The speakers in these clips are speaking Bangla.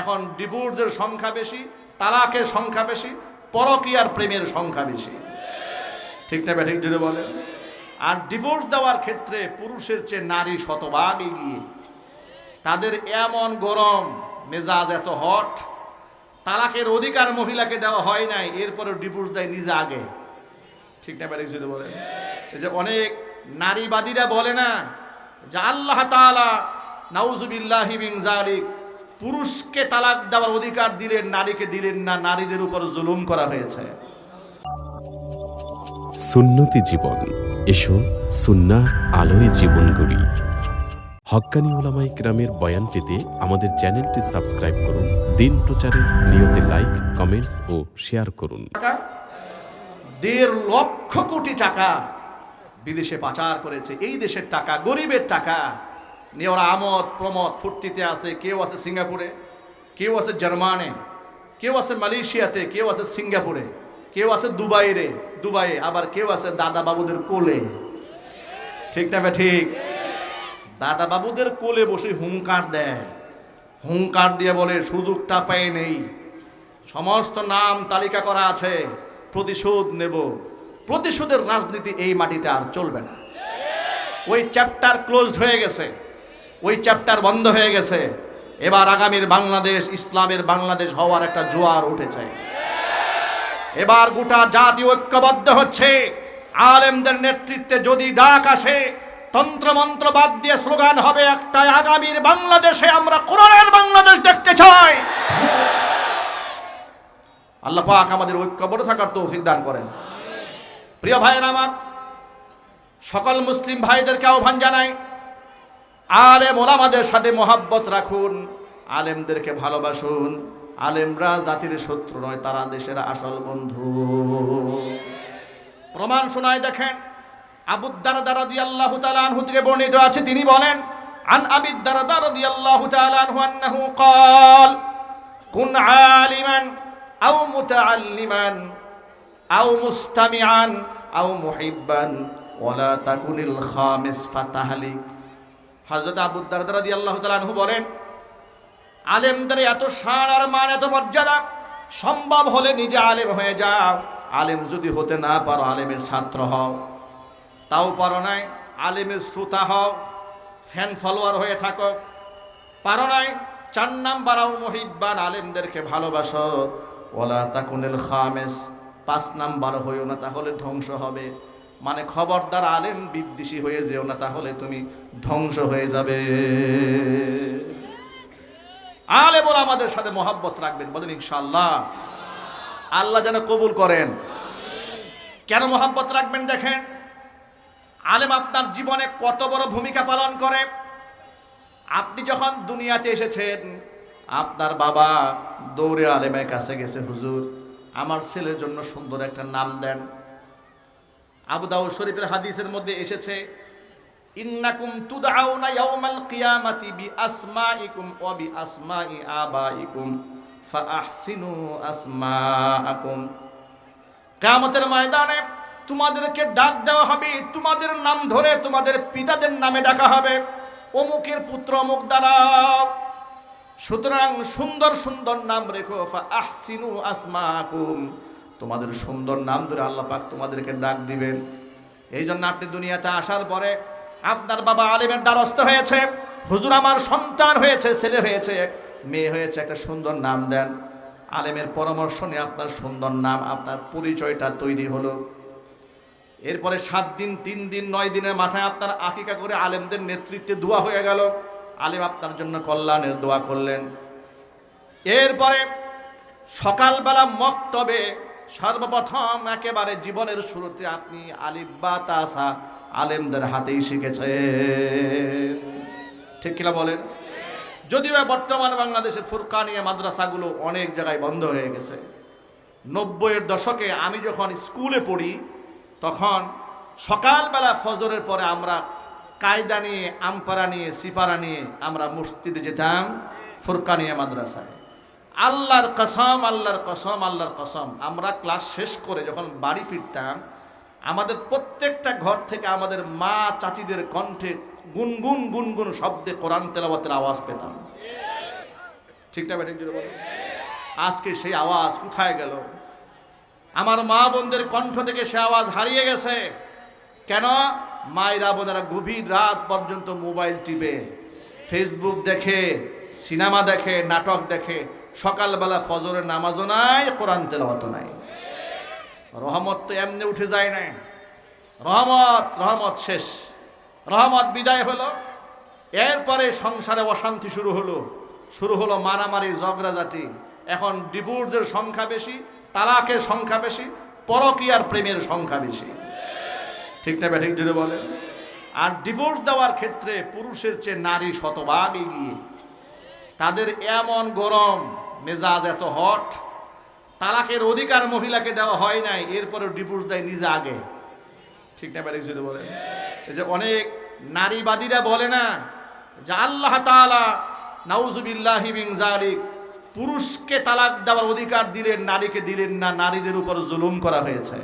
এখন ডিভোর্সের সংখ্যা বেশি, তালাকের সংখ্যা বেশি, পরকীয়ার প্রেমের সংখ্যা বেশি। ঠিক না ব্যাঠিক জুড়ে বলেন? আর ডিভোর্স দেওয়ার ক্ষেত্রে পুরুষের চেয়ে নারী শতভাগ এগিয়ে। তাদের এমন গরম মেজাজ, এত হট, তালাকের অধিকার মহিলাকে দেওয়া হয় নাই, এরপরে ডিভোর্স দেয় নিজে আগে। ঠিক না ব্যাঠিক জুড়ে বলেন? এই যে অনেক নারীবাদীরা বলে না যে আল্লাহ তাআলা নাউজুবিল্লাহি মিন যালিক পুরুষকে তালাক দেওয়ার অধিকার দিলেন, নারীকে দিলেন না, নারীদের উপর জুলুম করা হয়েছে। সুন্নতি জীবন, এসো সুন্নাহর আলোয় জীবন গড়ি। হক্কানি উলামায়ে কেরামের বয়ান পেতে আমাদের চ্যানেলটি সাবস্ক্রাইব করুন। দিন প্রচারের নিয়তে লাইক, কমেন্টস ও শেয়ার করুন। 1.5 লক্ষ কোটি টাকা বিদেশে পাচার করেছে। এই দেশের টাকা, গরিবের টাকা নিয়ে ওরা আমোদ প্রমোদ ফুর্তিতে আছে। কেউ আছে সিঙ্গাপুরে, কেউ আছে জার্মানে, কেউ আছে মালয়েশিয়াতে, কেউ আছে সিঙ্গাপুরে, কেউ আছে দুবাইয়ে, আবার কেউ আছে দাদা বাবুদের কোলে। ঠিক না ঠিক? দাদা বাবুদের কোলে বসে হুঙ্কার দেয়, হুঙ্কার দিয়ে বলে সুযোগটা পায় নেই, সমস্ত নাম তালিকা করা আছে, প্রতিশোধ নেব। প্রতিশোধের রাজনীতি এই মাটিতে আর চলবে না। ওই চ্যাপ্টার ক্লোজড হয়ে গেছে, ওই চ্যাপ্টার বন্ধ হয়ে গেছে। এবার আগামীর বাংলাদেশ ইসলামের বাংলাদেশ হওয়ার একটা জোয়ার উঠেছে। এবার গোটা জাতি ঐক্যবদ্ধ হচ্ছে। আলেমদের নেতৃত্বে যদি ডাক আসে, তন্ত্রমন্ত্র বাদ দিয়ে স্লোগান হবে একটাই, আগামীর বাংলাদেশে আমরা কোরআনের বাংলাদেশ দেখতে চাই। আল্লাহ পাক আমাদের ঐক্যবদ্ধ থাকার তৌফিক দান করেন। প্রিয় ভাইয়েরা আমার, সকল মুসলিম ভাইদেরকে আহ্বান জানাই, আলেম ওলামাদের সাথে মহাব্বত রাখুন, আলেমদেরকে ভালোবাসুন। আলেমরা জাতির শত্রু নয়, তারা দেশের আসল বন্ধু। প্রমাণ শোনায় দেখেন, আবু দারদা রাদিয়াল্লাহু তাআলা আনহু থেকে বর্ণিত আছে, তিনি বলেন, আন আবি দারদা রাদিয়াল্লাহু তাআলা আনহু আন্নাহু قال কুন আলিমান আও মুতাআল্লিমান আও মুস্তামিআন আও মুহিব্বান ওয়ালা তাকুনিল খামিস ফাতাহলিক। হযরত আবু দারদা রাদিয়াল্লাহু তাআলা আনহু বলেন, আলেমদের এত শান আর মান, এত মর্যাদা, সম্ভব হলে নিজে আলেম হয়ে যাও। আলেম যদি হতে না পারো, আলেমের ছাত্র হও। তাও পারো নাই, আলেমের শ্রোতা হও, ফ্যান ফলোয়ার হয়ে থাকো। পারো নাই, 4 নাম্বার আও মুহিব্বান, আলেমদেরকে ভালোবাসো। ওয়ালা তাকুনিল খামিস, 5 নাম্বার হইও না, তাহলে ধ্বংস হবে। মানে খবরদার আলেম বিদ্বেষী হয়ে যেও না, তাহলে তুমি ধ্বংস হয়ে যাবে। আলেম ওলামাদের সাথে মহাব্বত রাখবেন, বলেন ইনশাআল্লাহ। আল্লাহ যেন কবুল করেন। কেন মহাব্বত রাখবেন দেখেন, আলেম আপনার জীবনে কত বড় ভূমিকা পালন করে। আপনি যখন দুনিয়াতে এসেছেন, আপনার বাবা দৌড়ে আলেমের কাছে গেছে, হুজুর আমার ছেলের জন্য সুন্দর একটা নাম দেন। আবু দাউদ শরীফের হাদিসের মধ্যে এসেছে, ইন্নাকুম তুদআউনা ইয়াউমাল কিয়ামাতি বিআসমাইকুম ওয়া বিআসমাই আবাইকুম ফাআহসিনু আসমাআকুম। কিয়ামতের ময়দানে তোমাদেরকে ডাক দেওয়া হবে, তোমাদের নাম ধরে তোমাদের পিতাদের নামে ডাকা হবে, অমুকের পুত্র অমুক দ্বারা। সুতরাং সুন্দর সুন্দর নাম রেখো, ফাআহসিনু আসমাআকুম, তোমাদের সুন্দর নাম ধরে আল্লাহ পাক তোমাদেরকে ডাক দিবেন। এই জন্য আপনি দুনিয়াতে আসার পরে আপনার বাবা আলেমের দ্বারস্থ হয়েছে, হুজুর আমার সন্তান হয়েছে, ছেলে হয়েছে, মেয়ে হয়েছে, একটা সুন্দর নাম দেন। আলেমের পরামর্শ নিয়ে আপনার সুন্দর নাম, আপনার পরিচয়টা তৈরি হলো। এরপরে 7 দিন, 3 দিন, 9 দিনের মাথায় আপনার আকিকা করে আলেমদের নেতৃত্বে দোয়া হয়ে গেল। আলেম আপনার জন্য কল্যাণের দোয়া করলেন। এরপরে সকালবেলা মক্তবে সর্বপ্রথম একেবারে জীবনের শুরুতে আপনি আলিফ বা তাসা আলেমদের হাতেই শিখেছেন। ঠিক কিনা বলেন? যদিও বর্তমান বাংলাদেশের ফুরকানিয়া মাদ্রাসাগুলো অনেক জায়গায় বন্ধ হয়ে গেছে। 90-এর দশকে আমি যখন স্কুলে পড়ি, তখন সকালবেলা ফজরের পরে আমরা কায়দা নিয়ে, আমপারা নিয়ে, সিপারা নিয়ে আমরা মসজিদে যেতাম, ফুরকানিয়া মাদ্রাসায়। আল্লাহর কসম, আল্লাহর কসম, আল্লাহর কসম, আমরা ক্লাস শেষ করে যখন বাড়ি ফিরতাম, আমাদের প্রত্যেকটা ঘর থেকে আমাদের মা চাচিদের কণ্ঠে গুনগুন গুনগুন শব্দে কোরআন তেলাওয়াতের আওয়াজ পেতাম। ঠিক না ব্যাটিক জুড়ে বলে? আজকে সেই আওয়াজ কোথায় গেল? আমার মা বোনদের কণ্ঠ থেকে সে আওয়াজ হারিয়ে গেছে। কেন? মায়েরা বোনেরা গভীর রাত পর্যন্ত মোবাইল টিপে, ফেসবুক দেখে, সিনেমা দেখে, নাটক দেখে, সকালবেলা ফজরের নামাজও নাই, কোরআন তেলাওয়াতও নাই। রহমত তো এমনি উঠে যায় না। রহমত শেষ, রহমত বিদায় হলো। এরপরে সংসারে অশান্তি শুরু হলো মারামারি, ঝগড়াঝাটি। এখন ডিভোর্সের সংখ্যা বেশি, তালাকের সংখ্যা বেশি, পরকীয়ার প্রেমের সংখ্যা বেশি। ঠিক না ব্যাঠিক জুড়ে বলেন? আর ডিভোর্স দেওয়ার ক্ষেত্রে পুরুষের চেয়ে নারী শতভাগ এগিয়ে। তাদের এমন গরম মেজাজ, এত হট, তালাকের অধিকার মহিলাকে দেওয়া হয় নাই, এরপরেও ডিভোর্স দেয় নিজে আগে। ঠিক না ব্যাঠিক জুড়ে বলেন? এই যে অনেক নারীবাদীরা বলে না যে আল্লাহ তাআলা নাউজুবিল্লাহি মিন যালিক পুরুষকে তালাক দেওয়ার অধিকার দিলেন, নারীকে দিলেন না, নারীদের উপর জুলুম করা হয়েছে।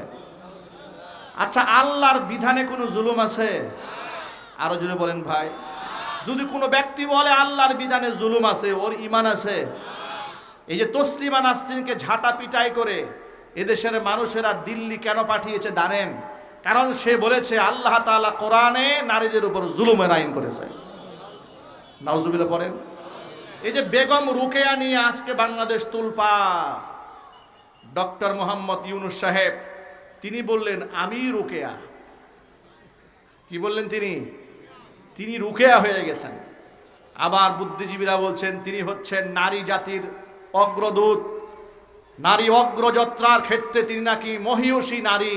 আচ্ছা, আল্লাহর বিধানে কোনো জুলুম আছে? আরো জোরে বলেন ভাই। যদি কোনো ব্যক্তি বলে আল্লাহর বিধানে জুলুম আছে, ওর ঈমান আছে? এই যে তসলিমা নাসরিনকে ঝাঁটা পিটাই করে এদেশের মানুষেরা দিল্লি কেন পাঠিয়েছে জানেন? কারণ সে বলেছে আল্লাহ তাআলা কোরআনে নারীদের উপর জুলুমের আইন করেছে। নাউজুবিল্লাহ পড়েন। এই যে বেগম রুকেয়া নিয়ে আজকে বাংলাদেশ তুলপাড়, ডক্টর মোহাম্মদ ইউনূস সাহেব তিনি বললেন আমি রুকেয়া। কি বললেন তিনি রুকেয়া হয়ে গেছেন। আবার বুদ্ধিজীবীরা বলছেন তিনি হচ্ছেন নারী জাতির অগ্রদূত, নারী অগ্রযাত্রার ক্ষেত্রে তিনি নাকি মহিয়সী নারী,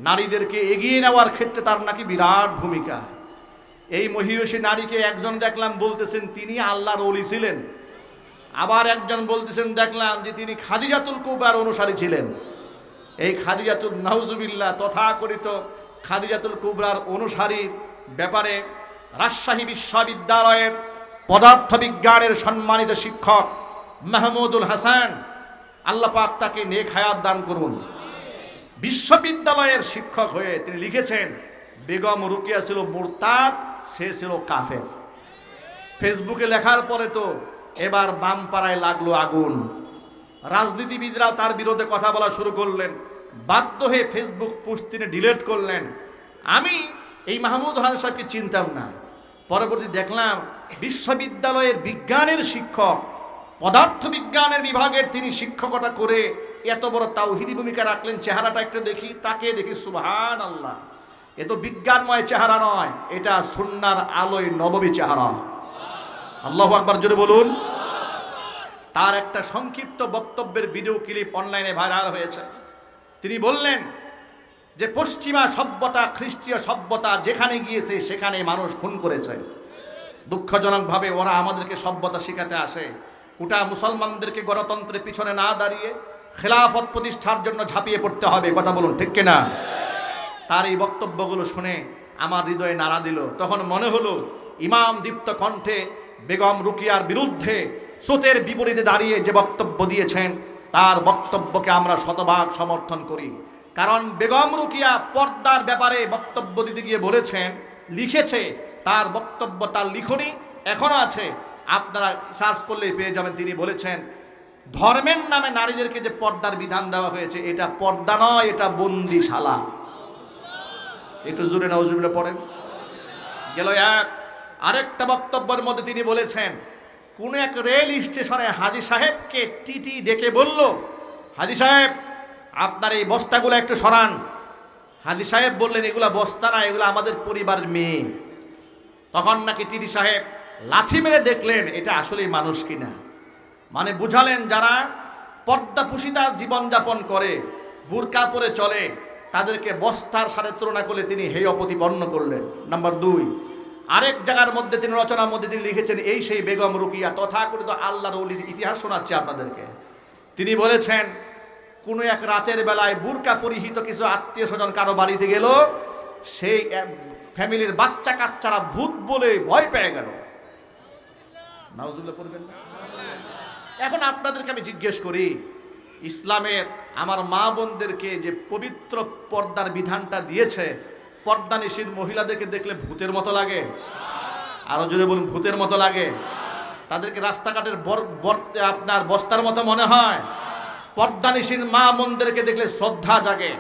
নারীদেরকে এগিয়ে নেওয়ার ক্ষেত্রে তার নাকি বিরাট ভূমিকা। এই মহিয়সী নারীকে একজন দেখলাম বলতেছেন তিনি আল্লাহর ওলি ছিলেন, আবার একজন বলতেছেন দেখলাম যে তিনি খাদিজাতুল কুবরার অনুসারী ছিলেন। এই খাদিজাতুল নাউজুবিল্লাহ তথাকথিত খাদিজাতুল কুবরার অনুসারীর ব্যাপারে রাজশাহী বিশ্ববিদ্যালয়ের পদার্থবিজ্ঞানের সম্মানিত শিক্ষক মাহমুদুল হাসান, আল্লাহ পাক তাকে নেক হায়াত দান করুন, বিশ্ববিদ্যালয়ের শিক্ষক হয়ে তিনি লিখেছেন বেগম রুকিয়া ছিল মুরতাদ, সে ছিল কাফের। ফেসবুকে লেখার পরে তো এবার বামপাড়ায় লাগলো আগুন। রাজনীতিবিদরাও তার বিরুদ্ধে কথা বলা শুরু করলেন। বাধ্য হয়ে ফেসবুক পোস্ট তিনি ডিলিট করলেন। আমি এই মাহমুদ হাসান সাহেবকে চিনতাম না, পরবর্তী দেখলাম বিশ্ববিদ্যালয়ের বিজ্ঞানের শিক্ষক, পদার্থবিজ্ঞানের বিভাগের তিনি শিক্ষকতা করে এত বড় তাওহীদি ভূমিকা রাখলেন। চেহারাটা একটু দেখি, তাকে দেখি সুবহানাল্লাহ, এ তো বিজ্ঞানময় চেহারা নয়, এটা সুন্নাহর আলোয় নববী চেহারা। আল্লাহু আকবার জোরে বলুন। তার একটা সংক্ষিপ্ত বক্তব্যের ভিডিও ক্লিপ অনলাইনে ভাইরাল হয়েছে। তিনি বললেন যে পশ্চিমা সভ্যতা, খ্রিস্টীয় সভ্যতা যেখানে গিয়েছে সেখানে মানুষ খুন করেছে। দুঃখজনকভাবে ওরা আমাদেরকে সভ্যতা শেখাতে আসে, গোটা মুসলমানদেরকে গণতন্ত্রের পিছনে না দাঁড়িয়ে খেলাফত প্রতিষ্ঠার জন্য ঝাঁপিয়ে পড়তে হবে। কথা বলুন ঠিক কিনা? তার এই বক্তব্যগুলো শুনে আমার হৃদয়ে নাড়া দিল। তখন মনে হলো ইমাম দীপ্ত কণ্ঠে বেগম রুকিয়ার বিরুদ্ধে স্রোতের বিপরীতে দাঁড়িয়ে যে বক্তব্য দিয়েছেন তার বক্তব্যকে আমরা শতভাগ সমর্থন করি। কারণ বেগম রুকিয়া পর্দার ব্যাপারে বক্তব্য দিতে গিয়ে বলেছেন, লিখেছে, তার বক্তব্য, তার লিখনি এখনো আছে, আপনারা সার্চ করলেই পেয়ে যাবেন। তিনি বলেছেন ধর্মের নামে নারীদেরকে যে পর্দার বিধান দেওয়া হয়েছে এটা পর্দা নয়, এটা বন্দিশালা। একটু জোরে নাউজুবিল্লাহ পড়েন। গেল এক। আরেকটা বক্তব্যের মধ্যে তিনি বলেছেন কোন এক রেল স্টেশনে হাজী সাহেবকে টিটি ডেকে বলল, হাজী সাহেব আপনার এই বস্তাগুলো একটু সরান। হাজী সাহেব বললেন এগুলা বস্তা না, এগুলো আমাদের পরিবারের মেয়ে। তখন নাকি টিটি সাহেব লাথি মেরে দেখলেন এটা আসলেই মানুষ কিনা। মানে বুঝালেন যারা পর্দাপুষিতার জীবনযাপন করে, বুরকা পরে চলে, তাদেরকে বস্তার সাথে তুলনা করলে তিনি হেয় প্রতিপন্ন করলেন। নাম্বার 2, আরেক জায়গার মধ্যে তিনি রচনার মধ্যে তিনি লিখেছেন এই সেই বেগম রুকিয়া তথাকথিত আল্লাহর ওলির ইতিহাস শোনাচ্ছি আপনাদেরকে। তিনি বলেছেন কোনো এক রাতের বেলায় বুরকা পরিহিত কিছু আত্মীয় স্বজন কারো বাড়িতে গেল, সেই ফ্যামিলির বাচ্চা কাচ্চারা ভূত বলে ভয় পেয়ে গেল। নাউজুবিল্লাহ পড়বেন না? এখন আপনাদেরকে আমি জিজ্ঞেস করি, ইসলামের আমার মা বোনদেরকে যে পবিত্র পর্দার বিধানটা দিয়েছে, পর্দানিশীল মহিলাদেরকে দেখলে ভূতের মতো লাগে? আরো জোরে বলুন, ভূতের মতো লাগে? তাদেরকে রাস্তাঘাটের আপনার বস্তার মতো মনে হয়? পর্দানিশীর মা বোনদেরকে দেখলে শ্রদ্ধা জাগে।